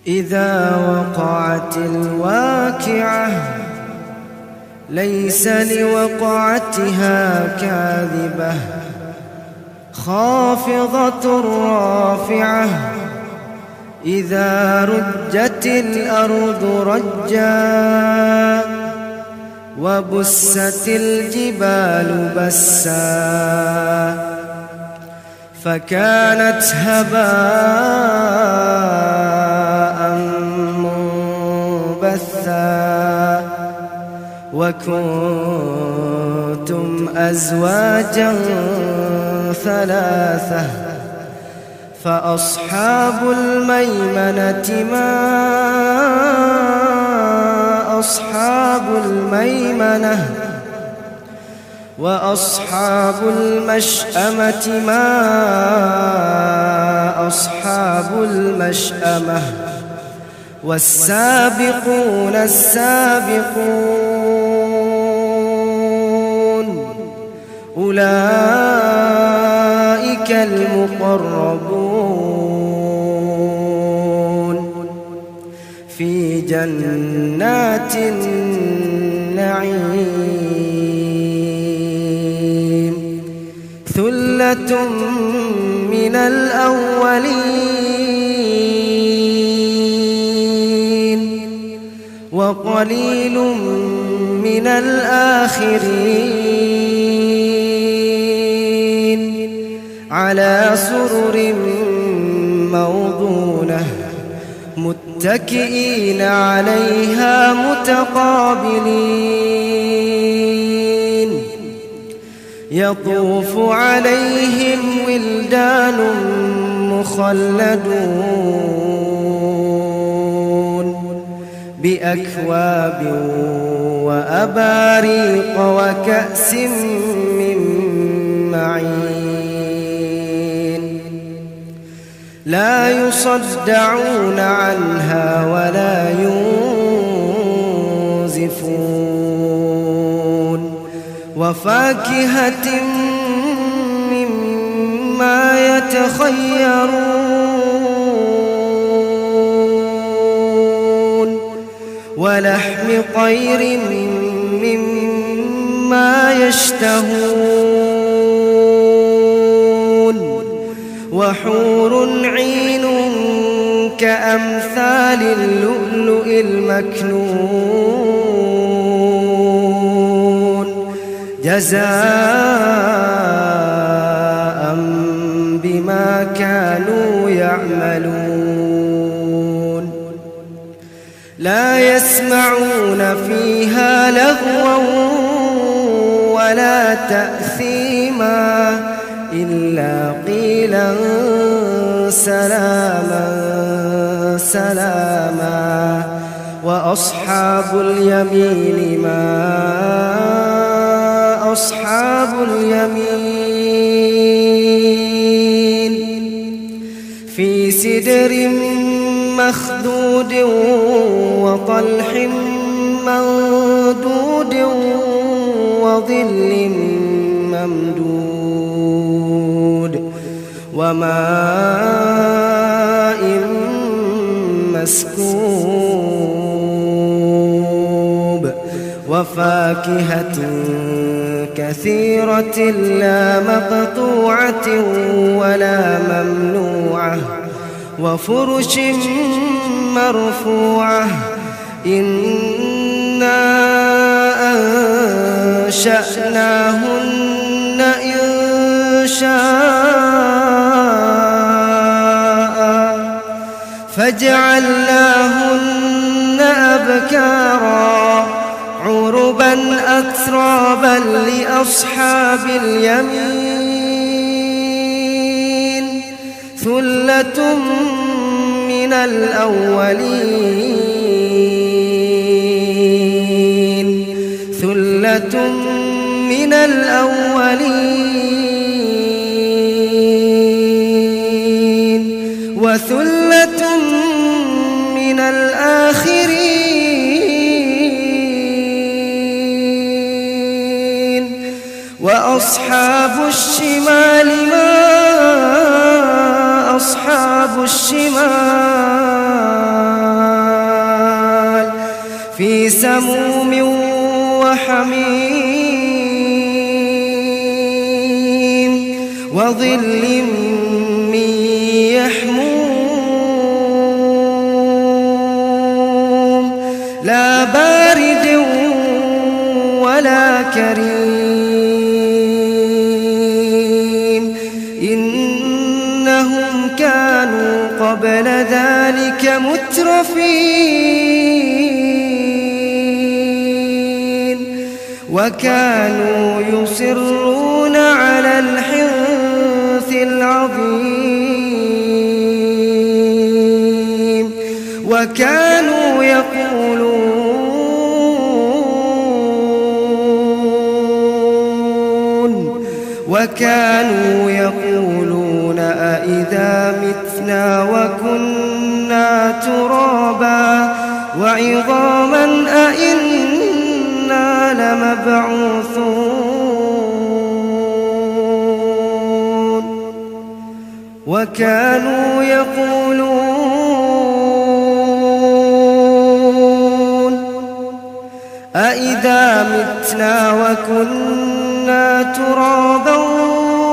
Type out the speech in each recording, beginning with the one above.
إذا وقعت الواقعة ليس لوقعتها كاذبة خافضة رافعة إذا رجت الأرض رجا وبست الجبال بسا فكانت هباء منبثا وكنتم أزواجا ثلاثة فأصحاب الميمنة ما أصحاب الميمنة وأصحاب المشأمة ما أصحاب المشأمة والسابقون السابقون أولئك المقربون في جنات النعيم ثلة من الأولين وقليل من الآخرين على سرر موضونة متكئين عليها متقابلين يطوف عليهم ولدان مخلدون بأكواب وأباريق وكأس من معين لا يصدعون عنها ولا ينزفون وفاكهة مما يتخيرون ولحم طير مما يشتهون وحور عين كأمثال اللؤلؤ المكنون جزاء بما كانوا يعملون لا يسمعون فيها لغوا ولا تأثيما إلا قيلا سلاما سلاما وأصحاب اليمين ما أصحاب اليمين في سدر مخدود وطلح منضود وظل ممدود وماء مسكوب وفاكهة كثيرة لا مقطوعة ولا ممنوعة وفرش مرفوعة إنا أنشأناهن إنشاء فجعلناهن أبكارا عربا أترابا لأصحاب اليمين ثلة من الأولين ثلة من الأولين وثلة من الآخرين وأصحاب الشمال ما أصحاب الشمال في سموم وحميم وظل من يحموم لا بارد ولا كريم إنهم كانوا قبل ذلك مترفين وكانوا يصرون على الحنث العظيم وكانوا يقولون أإذا متنا وكنا ترابا وعظاما أإنا لمبعوثون وكانوا يقولون أإذا متنا وكنا ترابا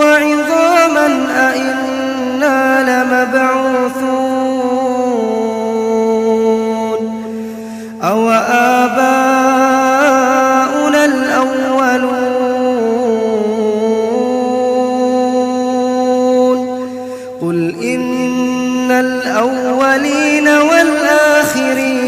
وعظاما أإنا لمبعوثون أو آباؤنا الأولون قل إن الأولين والآخرين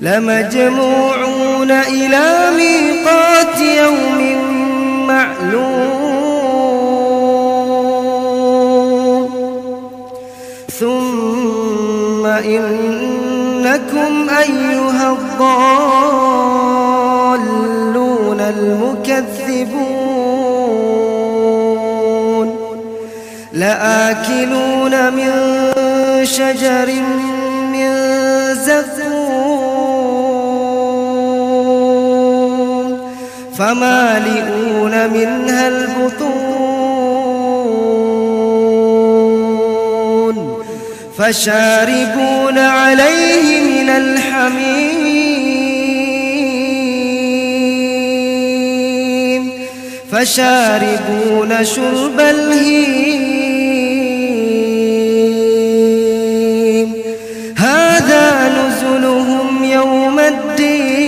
لمجموعون إلى ميقات يوم معلوم ثم إنكم أيها الضالون المكذبون لآكلون من شجر من زقوم فمالئون منها البطون فشاربون عليه من الحميم فشاربون شرب الهيم هذا نزلهم يوم الدين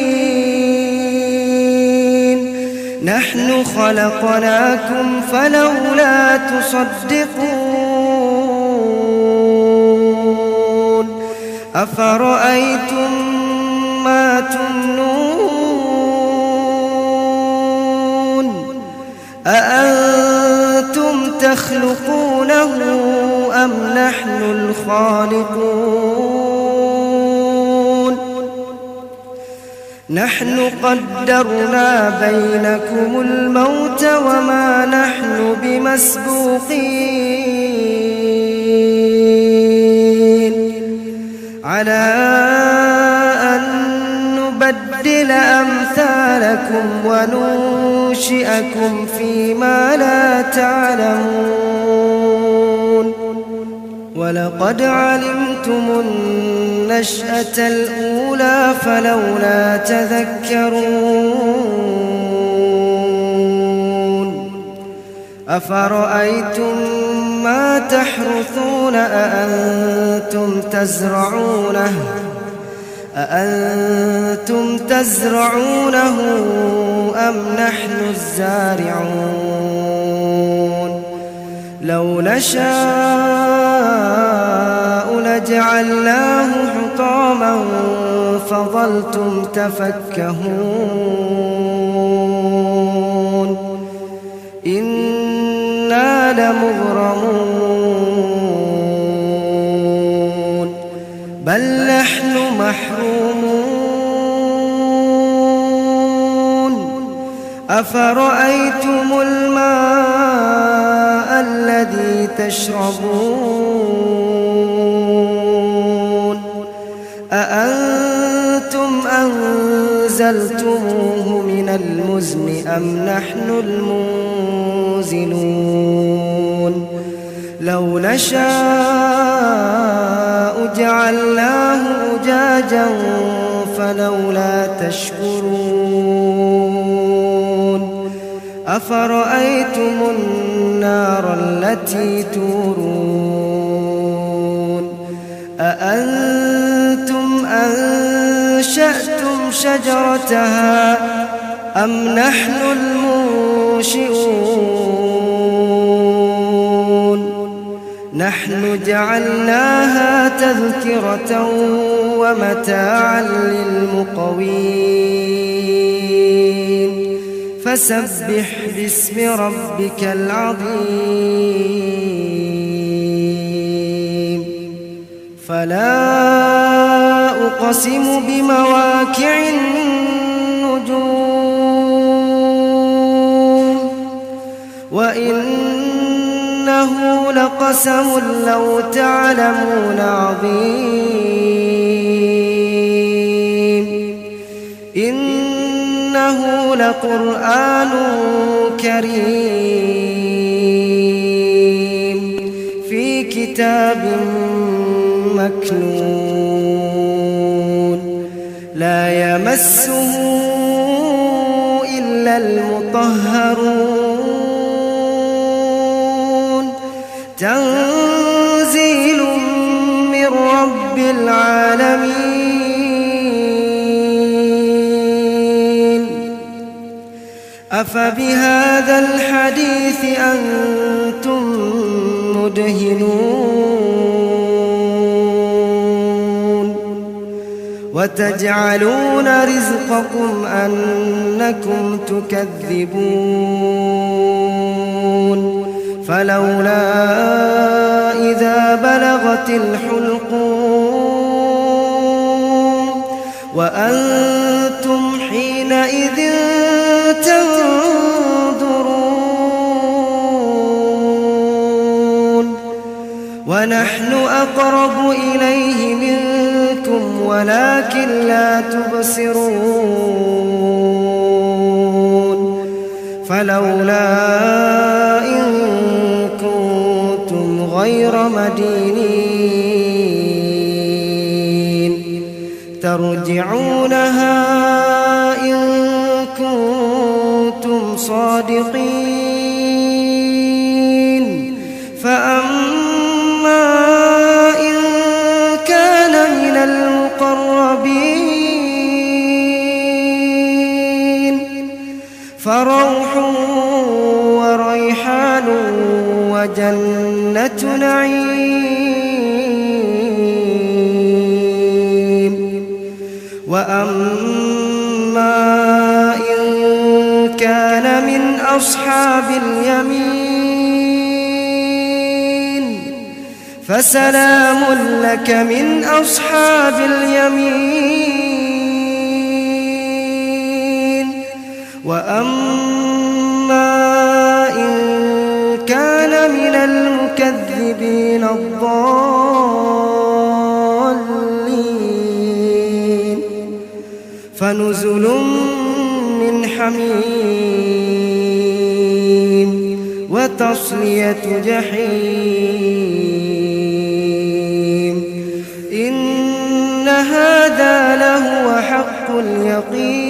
نحن خلقناكم فلولا تصدقون أفرأيتم ما تمنون أأنتم تخلقونه أم نحن الخالقون نحن قدرنا بينكم الموت وما نحن بمسبوقين على أن نبدل أمثالكم وننشئكم فيما لا تعلمون ولقد علمتم النشأة الأولى فلولا تذكرون أفرأيتم ما تحرثون أأنتم تزرعونه أم نحن الزارعون لو نشاء لجعلناه حطاما فظلتم تفكهون إنا لمغرمون بل نحن محرومون أفرأيتم الماء الذي تشربون أأنتم أنزلتموه من المزن أم نحن المنزلون لو نشاء جعلناه أجاجا فلولا تشكرون أفرأيتم النار التي تورون أأنتم أنشأتم شجرتها أم نحن المنشئون نحن جعلناها تذكرة ومتاعا للمقوين فسبح باسم ربك العظيم فلا أقسم بمواقع النجوم وإنه لقسم لو تعلمون عظيم إنه لقرآن كريم في كتاب مكنون لا يمسه إلا المطهرون تنزيل من رب العالمين أفبهذا الحديث أنتم مدهنون وتجعلون رزقكم أنكم تكذبون فلولا إذا بلغت الحلقوم وأنتم حينئذ تنظرون ونحن أقرب إليه منكم ولكن لا تبصرون فلولا إن كنتم غير مدينين ترجعونها إن كنتم صادقين فأما إن كان من المقربين فروح وريحان وجنة نعيم وأما إن كان من أصحاب اليمين فسلام لك من أصحاب اليمين وأما إن كان من المكذبين الضالين فنزل من حميم وتصلية جحيم إن هذا لهو حق اليقين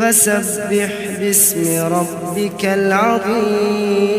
فسبح باسم ربك العظيم